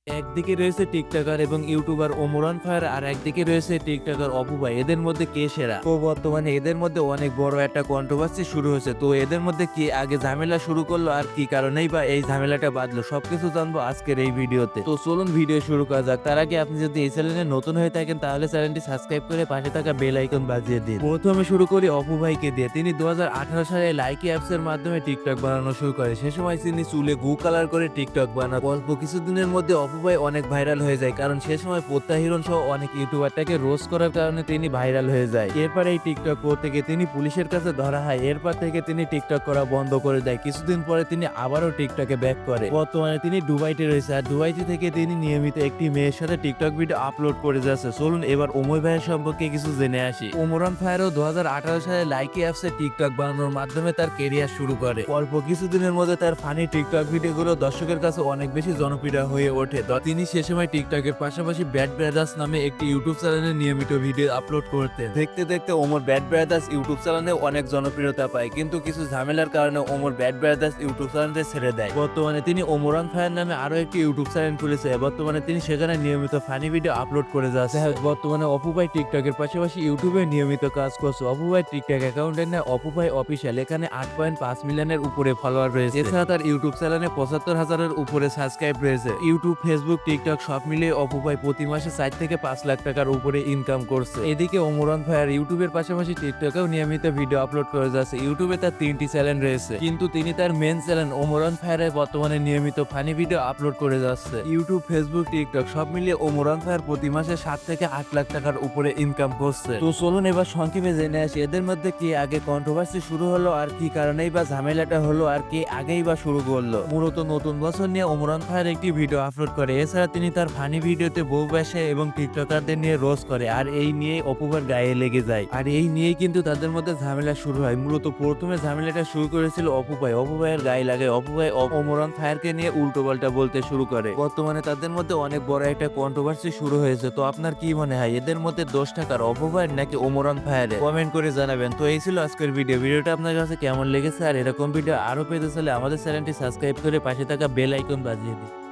একদিকে রয়েছে টিকটকার এবং ইউটিউবার ওমরান ফায়ার, আর একদিকে রয়েছে টিকটকার অপু ভাই। এদের মধ্যে কে সেরা? তো বর্তমানে এদের মধ্যে অনেক বড় একটা কন্ট্রোভার্সি শুরু হয়েছে। তো এদের মধ্যে কি আগে ঝামেলা শুরু করলো আর কি কারণেই বা এই ঝামেলাটা বাঁধলো, সবকিছু জানবো আজকের এই ভিডিওতে। তো চলুন ভিডিও শুরু করা যাক। তার আগে আপনি যদি এই চ্যানেলে নতুন হয়ে থাকেন তাহলে চ্যানেলটি সাবস্ক্রাইব করে পাশে থাকা বেল আইকন বাজিয়ে দিন। প্রথমে শুরু করি অপু ভাইকে দিয়ে। তিনি 2018 সালে লাইকি অ্যাপস এর মাধ্যমে টিকটক বানানো শুরু করে। সে সময় তিনি চুলে গু কালার করে টিকটক বানান। অল্প কিছুদিনের মধ্যে অপু ভাই অনেক ভাইরাল হয়ে যায়, কারণ সে সময় পোত্তা হিরণ সহ অনেক ইউটিউবারটাকে রোস্ট করার কারণে তিনি ভাইরাল হয়ে যায়। এরপর এই টিকটক করতে গিয়ে তিনি পুলিশের কাছে ধরা হয়। এরপর থেকে তিনি টিকটক করা বন্ধ করে দেয়। কিছুদিন পরে তিনি আবারও টিকটকে ব্যাক করে। বর্তমানে তিনি দুবাইতে রয়েছে, আর দুবাইতে থেকে তিনি নিয়মিত একটি মেয়ের সাথে টিকটক ভিডিও আপলোড করে যাচ্ছে। চলুন এবার ওমর ভাইয়ের সম্পর্কে কিছু জেনে আসি। ওমরান ফায়ারও 2018 সালে লাইকি অ্যাপসে টিকটক বানানোর মাধ্যমে তার কেরিয়ার শুরু করে। অল্প কিছুদিনের মধ্যে তার ফানি টিকটক ভিডিওগুলো দর্শকের কাছে অনেক বেশি জনপ্রিয় হয়ে ওঠে। তিনি সে সময় টিকটকের পাশাপাশি ব্যাড ব্রাদার্স নামে একটি ইউটিউব চ্যানেলে নিয়মিত ভিডিও আপলোড করতেন। দেখতে দেখতে ওমর ব্যাড ব্রাদার্স ইউটিউব চ্যানেলে অনেক জনপ্রিয়তা পায়, কিন্তু কিছু ঝামেলার কারণে ওমর ব্যাড ব্রাদার্স ইউটিউব চ্যানেলটি ছেড়ে দেয়। বর্তমানে তিনি ওমরান ফায়ার নামে আরো একটি ইউটিউব চ্যানেল খুলেছে। বর্তমানে তিনি সেখানে নিয়মিত ফানি ভিডিও আপলোড করে যাচ্ছে। বর্তমানে অপু ভাই টিকটকের পাশাপাশি ইউটিউবে নিয়মিত কাজ করছে। অপু ভাই টিকটক অ্যাকাউন্টের নাম অপু ভাই অফিসিয়াল। এখানে 8.5 মিলিয়নের উপরে ফলোয়ার রয়েছে। এছাড়া তার ইউটিউব চ্যানেলে 75,000-এর উপরে সাবস্ক্রাইব রয়েছে। ইউটিউব, ফেসবুক, টিকটক সব মিলিয়ে অপু ভাই প্রতি মাসে 4 থেকে 5 লাখ টাকার উপরে ইনকাম করছে। এদিকে ওমরান ফায়ার ইউটিউবের পাশাপাশি টিকটকেও নিয়মিত ভিডিও আপলোড করে যাচ্ছে। ইউটিউবে তার 3টি চ্যানেল রয়েছে, কিন্তু তিনি তার মেন চ্যানেল ওমরান ফায়ারে বর্তমানে নিয়মিত ফানি ভিডিও আপলোড করে যাচ্ছে। ইউটিউব, ফেসবুক, টিকটক সব মিলিয়ে ওমরান ফায়ার প্রতি মাসে 7 থেকে 8 লাখ টাকার উপরে ইনকাম করছে। তো চলুন এবার সংক্ষেপে জেনে আসি এদের মধ্যে কি আগে কন্ট্রোভার্সি শুরু হলো আর কি কারণেই বা ঝামেলাটা হলো, আর কে আগেই বা শুরু করলো। মূলত নতুন বছর নিয়ে ওমরান ফায়ার একটি ভিডিও আপলোড করে। এছাড়া তিনি তার ফানি ভিডিওতে বউ ব্যাসে এবং টিকটকারদের নিয়ে রোস্ট করে, আর এই নিয়ে অপুবার গায়ে লেগে যায়। আর এই নিয়েই কিন্তু তাদের মধ্যে ঝামেলা শুরু হয়। মূলত প্রথমে ঝামেলাটা শুরু করেছিল অপু ভাই। অপু ভাইয়ের গায়ে লাগে। অপু ভাই ওমরান ফায়ারকে নিয়ে উল্টো পাল্টা বলতে শুরু করে। বর্তমানে তাদের মধ্যে অনেক বড় একটা কন্ট্রোভার্সি শুরু হয়েছে। তো আপনার কি মনে হয় এদের মধ্যে দোষটা কার, অপু ভাইয়ের নাকি ওমরান ফায়ারের? কমেন্ট করে জানাবেন। তো এই ছিল আজকের ভিডিওটা আপনার কাছে কেমন লেগেছে, আর এরকম ভিডিও আরো পেতে চাইলে আমাদের চ্যানেলটি সাবস্ক্রাইব করে পাশে থাকা বেল আইকন বাজিয়ে দিন।